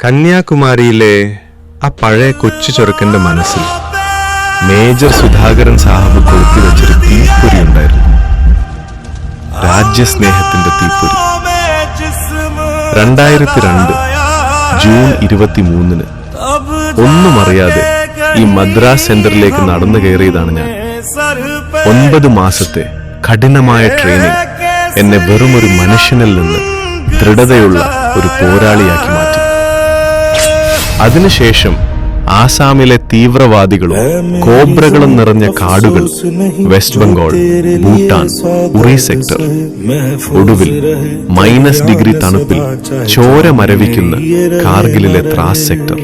കന്യാകുമാരിയിലെ ആ പഴയ കൊച്ചു ചെറുക്കന്റെ മനസ്സിൽ മേജർ സുധാകരൻ സാഹബ് കൊളുത്തി വെച്ചൊരു തീപ്പൊരി ഉണ്ടായിരുന്നു. രാജ്യസ്നേഹത്തിന്റെ തീപ്പൊരി. 2002 ജൂൺ 23 ഒന്നും അറിയാതെ ഈ മദ്രാസ് സെന്ററിലേക്ക് നടന്നു കയറിയതാണ് ഞാൻ. 9 മാസത്തെ കഠിനമായ ട്രെയിനിങ് എന്നെ വെറുമൊരു മനുഷ്യനിൽ നിന്ന് ദൃഢതയുള്ള ഒരു പോരാളിയാക്കി മാറ്റി. അതിനുശേഷം ആസാമിലെ തീവ്രവാദികളും കോബ്രകളും നിറഞ്ഞ കാടുകൾ, വെസ്റ്റ് ബംഗാൾ, ഭൂട്ടാൻ, ഉറി സെക്ടർ, ഒടുവിൽ -ഡിഗ്രി തണുപ്പിൽ ചോര മരവിക്കുന്ന കാർഗിലിലെ ത്രാസ് സെക്ടർ.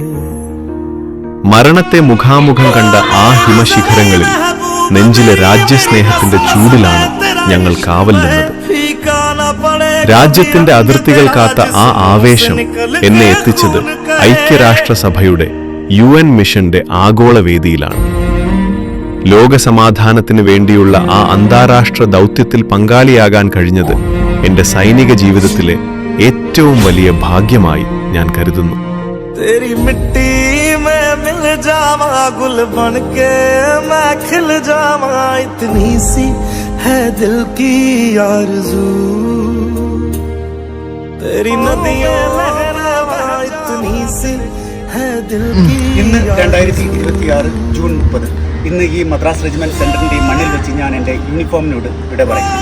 മരണത്തെ മുഖാമുഖം കണ്ട ആ ഹിമശിഖരങ്ങളിൽ നെഞ്ചിലെ രാജ്യസ്നേഹത്തിന്റെ ചൂടിലാണ് ഞങ്ങൾ കാവൽ നിന്നത്. രാജ്യത്തിന്റെ അതിർത്തികൾ കാത്ത ആ ആവേശം എന്നെ എത്തിച്ചത് ഐക്യരാഷ്ട്രസഭയുടെ UN മിഷന്റെ ആഗോള വേദിയിലാണ്. ലോകസമാധാനത്തിന് വേണ്ടിയുള്ള ആ അന്താരാഷ്ട്ര ദൗത്യത്തിൽ പങ്കാളിയാകാൻ കഴിഞ്ഞത് എന്റെ സൈനിക ജീവിതത്തിലെ ഏറ്റവും വലിയ ഭാഗ്യമായി ഞാൻ കരുതുന്നു. ഇന്ന് 2026 ജൂൺ 30 ഇന്ന് ഈ മദ്രാസ് റെജിമെന്റ് സെന്ററിന്റെ മണ്ണിൽ വെച്ച് ഞാൻ എൻ്റെ യൂണിഫോമിനോട് വിട പറയും.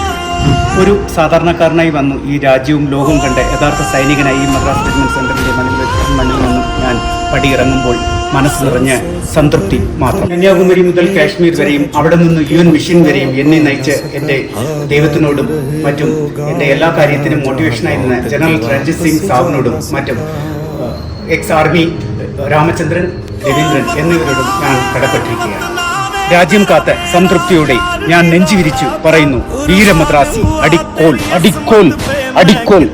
ഒരു സാധാരണക്കാരനായി വന്നു ഈ രാജ്യവും ലോകവും കണ്ട യഥാർത്ഥ സൈനികനായി ഈ മദ്രാസ് റെജിമെന്റ് സെന്ററിന്റെ മണ്ണിൽ നിന്നും ഞാൻ പടിയിറങ്ങുമ്പോൾ മനസ്സ് നിറഞ്ഞ സംതൃപ്തി മാത്രം. കന്യാകുമാരി മുതൽ കാശ്മീർ വരെയും അവിടെ നിന്ന് UN മിഷൻ വരെയും എന്നെ നയിച്ച് എൻ്റെ ദൈവത്തിനോടും മറ്റും എൻ്റെ എല്ലാ കാര്യത്തിനും മോട്ടിവേഷനായി നിന്ന് ജനറൽ രഞ്ജിത് സിംഗ് സാബിനോടും മറ്റും എക്സ് ആർമി രാമചന്ദ്രൻ, രവീന്ദ്രൻ എന്നിവരോടും ഞാൻ കടപ്പെട്ടിരിക്കുകയാണ്. രാജ്യം കാത്ത സംതൃപ്തിയോടെ ഞാൻ നെഞ്ചുവിരിച്ചു പറയുന്നു, വീരമദ്രാസി അടിക്കോൽ അടിക്കോൽ അടിക്കോൽ.